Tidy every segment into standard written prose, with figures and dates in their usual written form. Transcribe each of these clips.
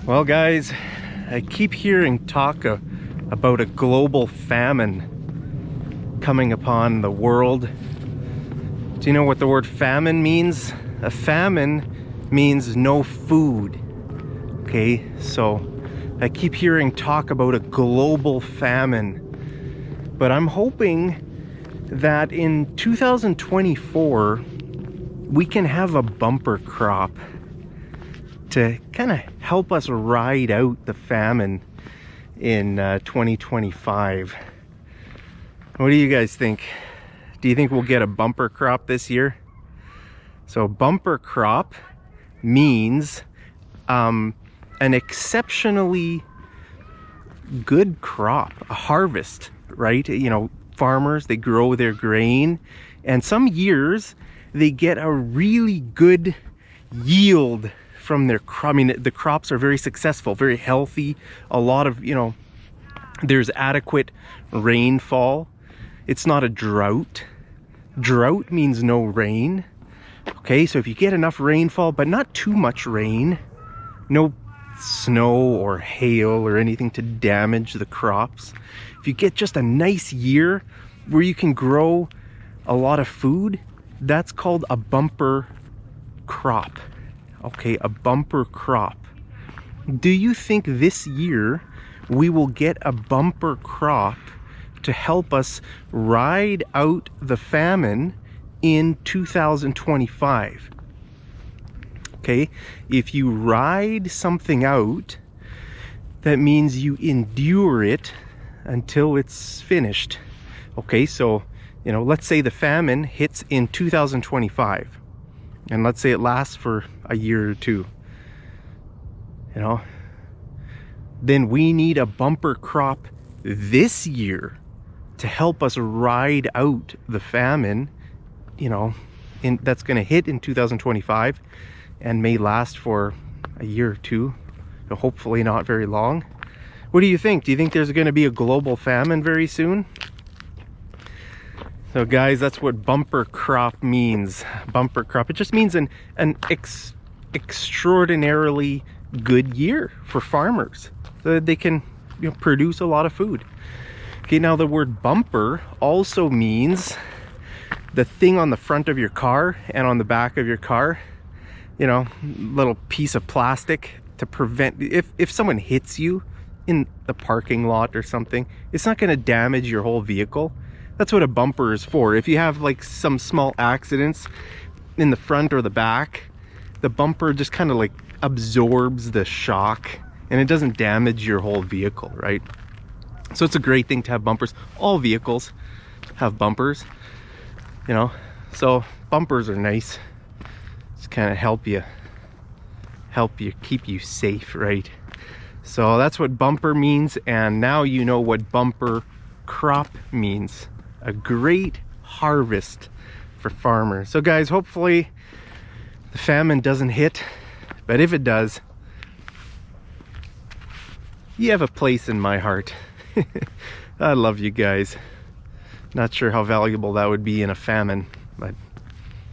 Well, guys, I keep hearing talk about a global famine coming upon the world. Do you know what the word famine means? A famine means no food. Okay, so I keep hearing talk about a global famine, but I'm hoping that in 2024 we can have a bumper crop to kind of help us ride out the famine in 2025. What do you guys think? Do you think we'll get a bumper crop this year? So bumper crop means an exceptionally good crop, a harvest, right? You know, farmers, they grow their grain, and some years they get a really good yield from their crop. I mean, the crops are very successful, very healthy. A lot of, you know, there's adequate rainfall. It's not a drought. Drought means no rain. Okay, so if you get enough rainfall, but not too much rain, no snow or hail or anything to damage the crops. If you get just a nice year where you can grow a lot of food, that's called a bumper crop. Okay, a bumper crop. Do you think this year we will get a bumper crop to help us ride out the famine in 2025? Okay, if you ride something out, that means you endure it until it's finished. Okay, so, you know, let's say the famine hits in 2025. And let's say it lasts for a year or two, you know, then we need a bumper crop this year to help us ride out the famine, you know, that's going to hit in 2025 and may last for a year or two, hopefully not very long. What do you think? Do you think there's going to be a global famine very soon? So guys, that's what bumper crop means. Bumper crop, it just means an extraordinarily good year for farmers, so that they can, you know, produce a lot of food. Okay, now the word bumper also means the thing on the front of your car and on the back of your car, you know, little piece of plastic to prevent, if someone hits you in the parking lot or something, it's not going to damage your whole vehicle. That's what a bumper is for. If you have like some small accidents in the front or the back, the bumper just kind of like absorbs the shock and it doesn't damage your whole vehicle, right? So it's a great thing to have bumpers. All vehicles have bumpers, you know, so bumpers are nice. Just kind of help you keep you safe, right? So that's what bumper means, and now you know what bumper crop means. A great harvest for farmers. So guys, hopefully the famine doesn't hit, but if it does, you have a place in my heart. I love you guys. Not sure how valuable that would be in a famine, but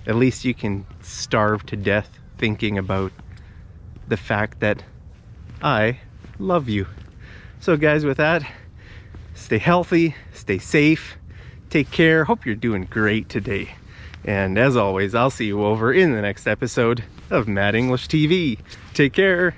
at least you can starve to death thinking about the fact that I love you. So guys, with that, stay healthy, stay safe, take care. Hope you're doing great today. And as always, I'll see you over in the next episode of Mad English TV. Take care.